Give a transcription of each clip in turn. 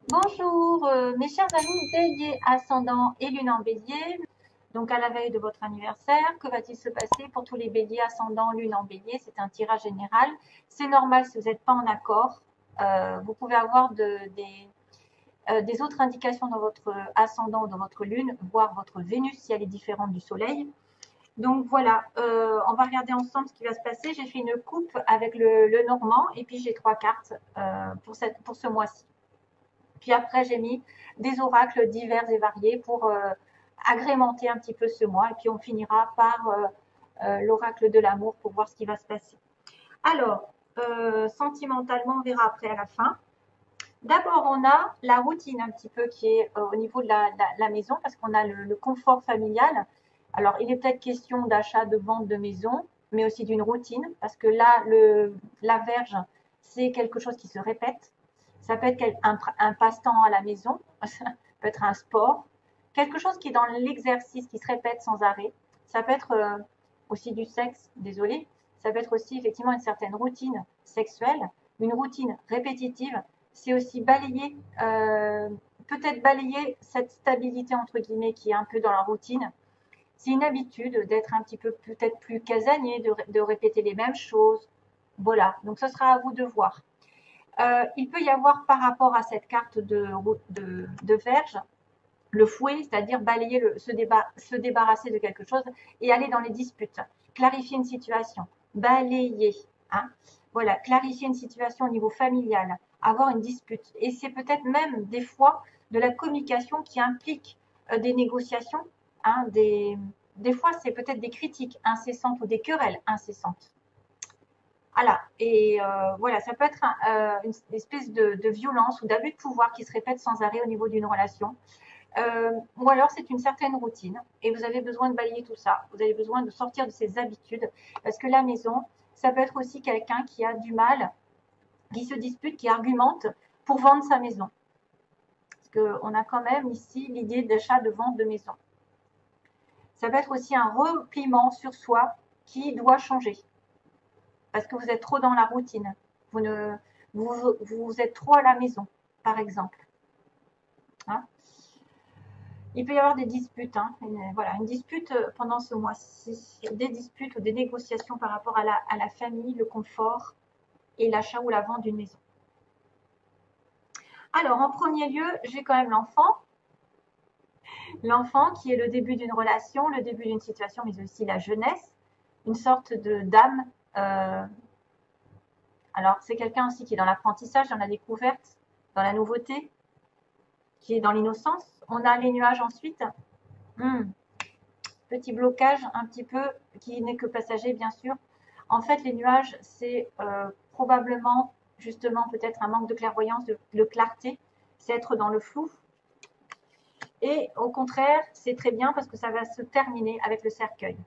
Bonjour, mes chers amis bélier, ascendant et lune en bélier. Donc à la veille de votre anniversaire, que va-t-il se passer pour tous les béliers, ascendant, lune en bélier? C'est un tirage général. C'est normal si vous n'êtes pas en accord. Vous pouvez avoir des autres indications dans votre ascendant ou dans votre lune, voire votre Vénus si elle est différente du soleil. Donc voilà, on va regarder ensemble ce qui va se passer. J'ai fait une coupe avec le normand et puis j'ai 3 cartes pour ce mois-ci. Puis après, j'ai mis des oracles divers et variés pour agrémenter un petit peu ce mois. Et puis on finira par l'oracle de l'amour pour voir ce qui va se passer. Alors, sentimentalement, on verra après à la fin. D'abord, on a la routine un petit peu qui est au niveau de la maison parce qu'on a le confort familial. Alors, il est peut-être question d'achat, de vente de maison, mais aussi d'une routine parce que là, la verge, c'est quelque chose qui se répète. Ça peut être un passe-temps à la maison, ça peut être un sport, quelque chose qui est dans l'exercice, qui se répète sans arrêt. Ça peut être aussi du sexe, désolé. Ça peut être aussi effectivement une certaine routine sexuelle, une routine répétitive. C'est aussi balayer, peut-être balayer cette stabilité entre guillemets qui est un peu dans la routine. C'est une habitude d'être un petit peu peut-être plus casanier, de répéter les mêmes choses. Voilà, donc ce sera à vous de voir. Il peut y avoir par rapport à cette carte de verge, le fouet, c'est-à-dire balayer, se débarrasser de quelque chose et aller dans les disputes. Clarifier une situation, balayer. Hein. Voilà, clarifier une situation au niveau familial, avoir une dispute. Et c'est peut-être même des fois de la communication qui implique des négociations. Hein, des fois, c'est peut-être des critiques incessantes ou des querelles incessantes. Voilà, et voilà, ça peut être une espèce de violence ou d'abus de pouvoir qui se répète sans arrêt au niveau d'une relation. Ou alors c'est une certaine routine et vous avez besoin de balayer tout ça. Vous avez besoin de sortir de ces habitudes parce que la maison, ça peut être aussi quelqu'un qui a du mal, qui se dispute, qui argumente pour vendre sa maison. Parce qu'on a quand même ici l'idée d'achat, de vente de maison. Ça peut être aussi un repliement sur soi qui doit changer parce que vous êtes trop dans la routine. Vous, ne, vous êtes trop à la maison, par exemple. Hein. Il peut y avoir des disputes, hein, une dispute pendant ce mois-ci, des disputes ou des négociations par rapport à la famille, le confort et l'achat ou la vente d'une maison. Alors, en premier lieu, j'ai quand même l'enfant. L'enfant qui est le début d'une relation, le début d'une situation, mais aussi la jeunesse, une sorte d'âme. Alors, c'est quelqu'un aussi qui est dans l'apprentissage, dans la découverte, dans la nouveauté, qui est dans l'innocence. On a les nuages ensuite. Petit blocage un petit peu qui n'est que passager bien sûr. En fait, les nuages, c'est probablement justement peut-être un manque de clairvoyance, de clarté, c'est être dans le flou. Et au contraire, c'est très bien parce que ça va se terminer avec le cercueil.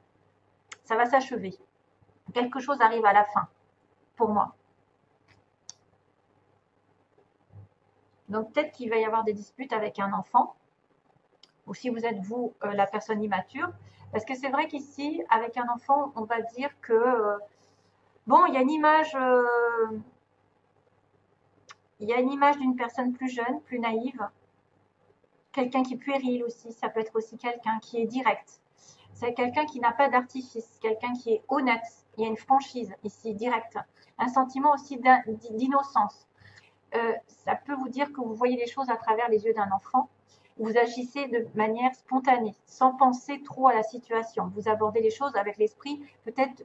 Ça va s'achever. Quelque chose arrive à la fin, pour moi. Donc peut-être qu'il va y avoir des disputes avec un enfant, ou si vous êtes vous la personne immature, parce que c'est vrai qu'ici, avec un enfant, on va dire que bon, il y a une image, d'une personne plus jeune, plus naïve, quelqu'un qui est puéril aussi. Ça peut être aussi quelqu'un qui est direct. C'est quelqu'un qui n'a pas d'artifice, quelqu'un qui est honnête. Il y a une franchise ici, directe. Un sentiment aussi d'innocence. Ça peut vous dire que vous voyez les choses à travers les yeux d'un enfant. Vous agissez de manière spontanée, sans penser trop à la situation. Vous abordez les choses avec l'esprit peut-être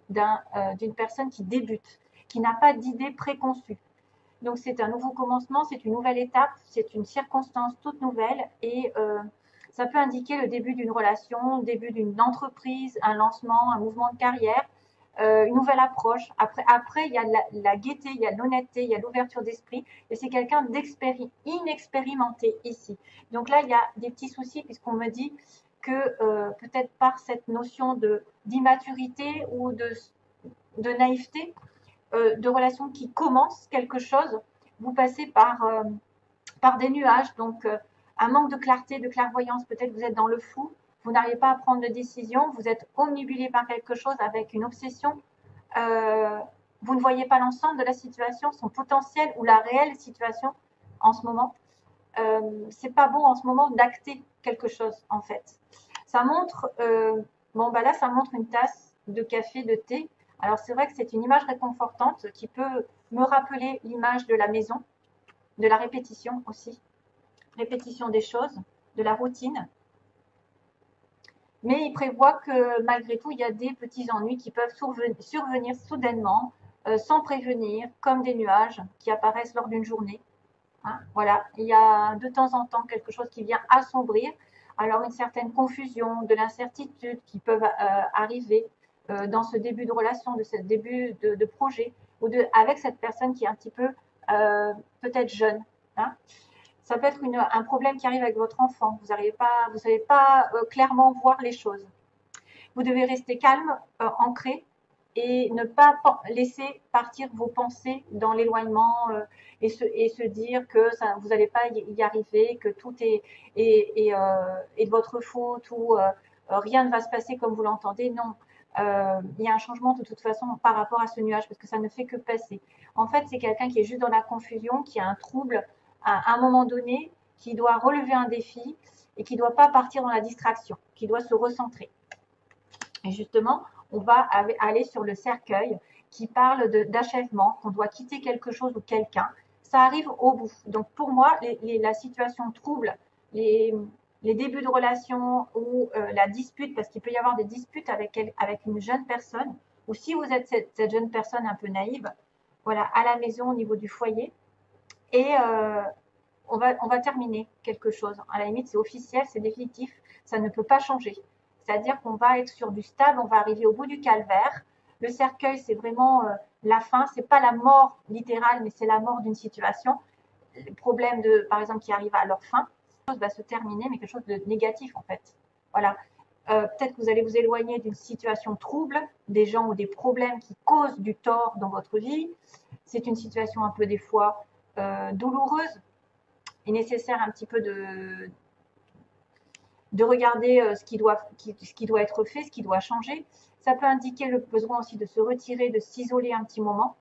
d'une personne qui débute, qui n'a pas d'idée préconçue. Donc c'est un nouveau commencement, c'est une nouvelle étape, c'est une circonstance toute nouvelle et ça peut indiquer le début d'une relation, le début d'une entreprise, un lancement, un mouvement de carrière, une nouvelle approche. Après il y a la gaieté, il y a l'honnêteté, il y a l'ouverture d'esprit et c'est quelqu'un d'inexpérimenté ici. Donc là, il y a des petits soucis puisqu'on me dit que peut-être par cette notion d'immaturité ou de naïveté, de relations qui commencent quelque chose, vous passez par des nuages, donc un manque de clarté, de clairvoyance, peut-être vous êtes dans le flou, vous n'arrivez pas à prendre de décision, vous êtes omnibulé par quelque chose avec une obsession, euh, vous ne voyez pas l'ensemble de la situation, son potentiel ou la réelle situation en ce moment. c'est pas bon en ce moment d'acter quelque chose en fait. Ça montre, bon bah là ça montre une tasse de café, de thé. Alors c'est vrai que c'est une image réconfortante qui peut me rappeler l'image de la maison, de la répétition aussi, répétition des choses, de la routine. Mais il prévoit que malgré tout, il y a des petits ennuis qui peuvent survenir soudainement, sans prévenir, comme des nuages qui apparaissent lors d'une journée. Hein, voilà, il y a de temps en temps quelque chose qui vient assombrir. Alors une certaine confusion, de l'incertitude qui peuvent arriver dans ce début de relation, de ce début de projet, ou avec cette personne qui est un petit peu peut-être jeune. Hein. Ça peut être un problème qui arrive avec votre enfant. Vous n'arrivez pas, vous savez pas clairement voir les choses. Vous devez rester calme, ancré, et ne pas laisser partir vos pensées dans l'éloignement et se dire que ça, vous n'allez pas y arriver, que tout est de votre faute ou rien ne va se passer comme vous l'entendez. Non, il y a un changement de toute façon par rapport à ce nuage parce que ça ne fait que passer. En fait, c'est quelqu'un qui est juste dans la confusion, qui a un trouble à un moment donné, qui doit relever un défi et qui ne doit pas partir dans la distraction, qui doit se recentrer. Et justement, on va aller sur le cercueil qui parle d'achèvement, qu'on doit quitter quelque chose ou quelqu'un. Ça arrive au bout. Donc pour moi, la situation trouble, les débuts de relation ou la dispute, parce qu'il peut y avoir des disputes avec une jeune personne, ou si vous êtes cette jeune personne un peu naïve, voilà, à la maison au niveau du foyer, et on va terminer quelque chose. À la limite, c'est officiel, c'est définitif, ça ne peut pas changer. C'est-à-dire qu'on va être sur du stable, on va arriver au bout du calvaire. Le cercueil, c'est vraiment la fin, c'est pas la mort littérale, mais c'est la mort d'une situation. Le problème par exemple, qui arrive à leur fin, quelque chose va se terminer, mais quelque chose de négatif en fait. Voilà. Peut-être que vous allez vous éloigner d'une situation trouble, des gens ou des problèmes qui causent du tort dans votre vie. C'est une situation un peu des fois douloureuse et nécessaire un petit peu de regarder ce qui doit être fait, ce qui doit changer. Ça peut indiquer le besoin aussi de se retirer, de s'isoler un petit moment,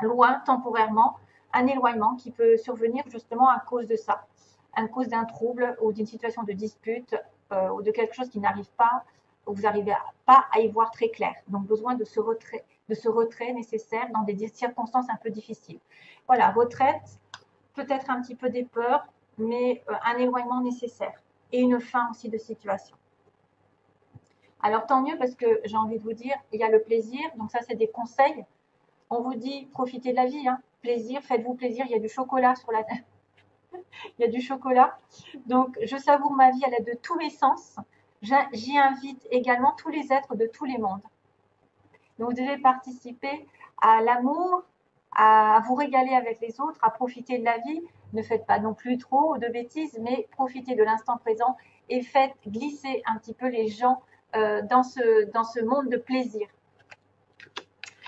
loin, temporairement, un éloignement qui peut survenir justement à cause de ça, à cause d'un trouble ou d'une situation de dispute ou de quelque chose qui n'arrive pas, où vous n'arrivez pas à y voir très clair. Donc besoin de ce retrait nécessaire dans des circonstances un peu difficiles. Voilà, retraite, peut-être un petit peu des peurs, mais un éloignement nécessaire et une fin aussi de situation. Alors tant mieux parce que j'ai envie de vous dire, il y a le plaisir, donc ça c'est des conseils. On vous dit profitez de la vie, hein. Plaisir, faites-vous plaisir, il y a du chocolat sur la il y a du chocolat. Donc je savoure ma vie à l'aide de tous mes sens. J'y invite également tous les êtres de tous les mondes. Donc vous devez participer à l'amour, à vous régaler avec les autres, à profiter de la vie. Ne faites pas non plus trop de bêtises, mais profitez de l'instant présent et faites glisser un petit peu les gens dans ce monde de plaisir.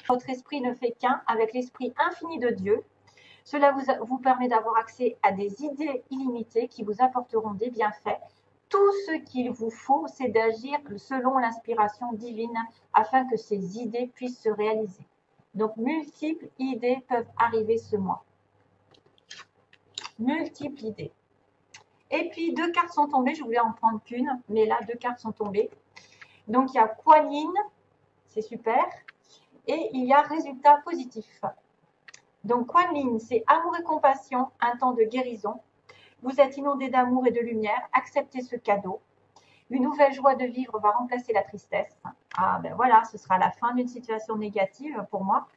Votre esprit ne fait qu'un avec l'esprit infini de Dieu. Cela vous permet d'avoir accès à des idées illimitées qui vous apporteront des bienfaits. Tout ce qu'il vous faut, c'est d'agir selon l'inspiration divine afin que ces idées puissent se réaliser. Donc, multiples idées peuvent arriver ce mois. Multiples idées. Et puis, 2 cartes sont tombées. Je voulais en prendre qu'une, mais là, 2 cartes sont tombées. Donc, il y a Kuan Yin, c'est super. Et il y a résultat positif. Donc, Kuan Yin, c'est amour et compassion, un temps de guérison. Vous êtes inondé d'amour et de lumière. Acceptez ce cadeau. Une nouvelle joie de vivre va remplacer la tristesse. Ah ben voilà, ce sera la fin d'une situation négative pour moi.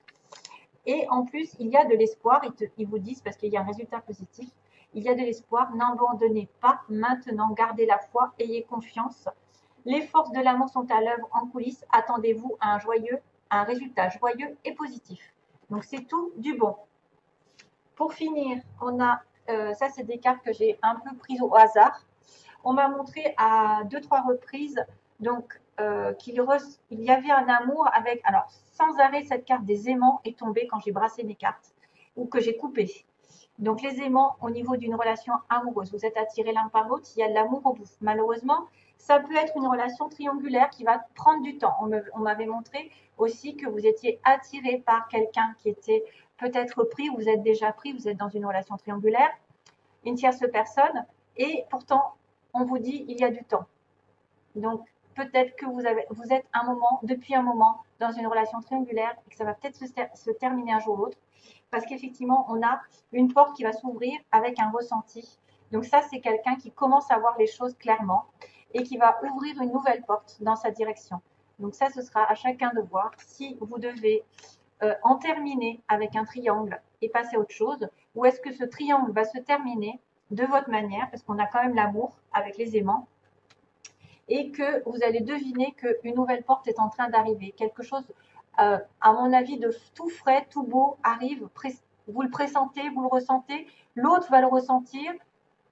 Et en plus, il y a de l'espoir. Ils vous disent, parce qu'il y a un résultat positif, il y a de l'espoir. N'abandonnez pas maintenant. Gardez la foi. Ayez confiance. Les forces de l'amour sont à l'œuvre en coulisses. Attendez-vous à un résultat joyeux et positif. Donc, c'est tout du bon. Pour finir, on a, ça c'est des cartes que j'ai un peu prises au hasard. On m'a montré à 2-3 reprises donc qu'il y avait un amour avec, alors sans arrêt cette carte des aimants est tombée quand j'ai brassé mes cartes ou que j'ai coupé. Donc les aimants au niveau d'une relation amoureuse, vous êtes attirés l'un par l'autre, il y a de l'amour au bout. Malheureusement, ça peut être une relation triangulaire qui va prendre du temps. On m'avait montré aussi que vous étiez attiré par quelqu'un qui était peut-être pris, vous êtes déjà pris, vous êtes dans une relation triangulaire. une tierce personne, et pourtant, on vous dit il y a du temps. Donc, peut-être que vous êtes depuis un moment dans une relation triangulaire et que ça va peut-être se terminer un jour ou l'autre, parce qu'effectivement, on a une porte qui va s'ouvrir avec un ressenti. Donc ça, c'est quelqu'un qui commence à voir les choses clairement et qui va ouvrir une nouvelle porte dans sa direction. Donc ça, ce sera à chacun de voir si vous devez en terminer avec un triangle et passer à autre chose, ou est-ce que ce triangle va se terminer de votre manière, parce qu'on a quand même l'amour avec les aimants, et que vous allez deviner qu'une nouvelle porte est en train d'arriver. Quelque chose, à mon avis, de tout frais, tout beau arrive. Vous le pressentez, vous le ressentez, l'autre va le ressentir.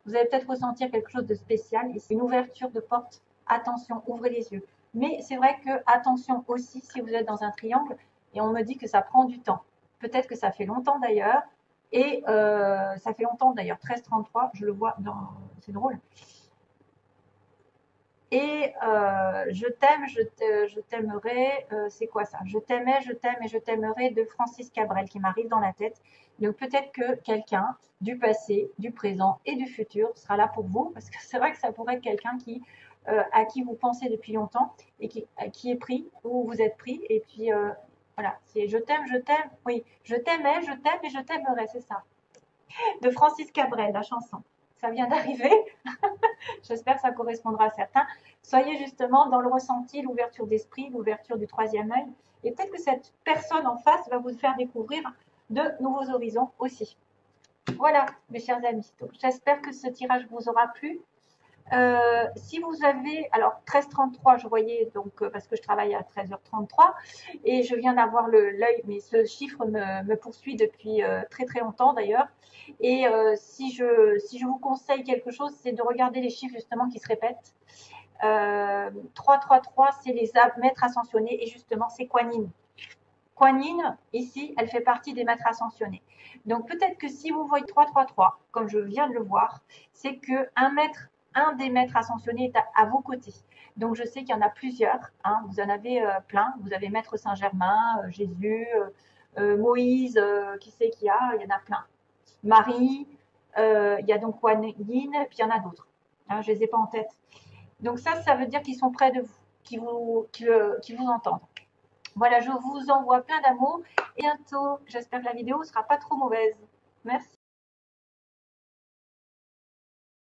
Vous allez peut-être ressentir quelque chose de spécial. Ici, une ouverture de porte. Attention, ouvrez les yeux. Mais c'est vrai que, attention aussi, si vous êtes dans un triangle, et on me dit que ça prend du temps. Peut-être que ça fait longtemps d'ailleurs. Et ça fait longtemps d'ailleurs, 1333, je le vois dans... C'est drôle. Et je t'aime, je t'aimerai, c'est quoi ça? Je t'aimais, je t'aime et je t'aimerai de Francis Cabrel qui m'arrive dans la tête. Donc peut-être que quelqu'un du passé, du présent et du futur sera là pour vous, parce que c'est vrai que ça pourrait être quelqu'un à qui vous pensez depuis longtemps et qui est pris ou vous êtes pris. Et puis voilà, c'est je t'aime, oui, je t'aimais, je t'aime et je t'aimerai, c'est ça. De Francis Cabrel, la chanson. Ça vient d'arriver. J'espère que ça correspondra à certains. Soyez justement dans le ressenti, l'ouverture d'esprit, l'ouverture du troisième œil. Et peut-être que cette personne en face va vous faire découvrir de nouveaux horizons aussi. Voilà, mes chers amis. J'espère que ce tirage vous aura plu. Si vous avez, alors 13h33, je voyais, donc parce que je travaille à 13h33 et je viens d'avoir l'œil, mais ce chiffre me poursuit depuis très très longtemps d'ailleurs. Et si je vous conseille quelque chose, c'est de regarder les chiffres justement qui se répètent. 333, c'est les maîtres ascensionnés et justement c'est Kuan Yin. Kuan Yin, ici, elle fait partie des maîtres ascensionnés. Donc peut-être que si vous voyez 333, comme je viens de le voir, c'est que un des maîtres ascensionnés est à vos côtés. Donc je sais qu'il y en a plusieurs, hein, vous en avez plein. Vous avez Maître Saint-Germain, Jésus, Moïse, qui c'est qu'il y a? Il y en a plein. Marie, il y a donc Kuan Yin, puis il y en a d'autres. Hein, je ne les ai pas en tête. Donc ça veut dire qu'ils sont près de vous, qui vous entendent. Voilà, je vous envoie plein d'amour et bientôt. J'espère que la vidéo ne sera pas trop mauvaise. Merci.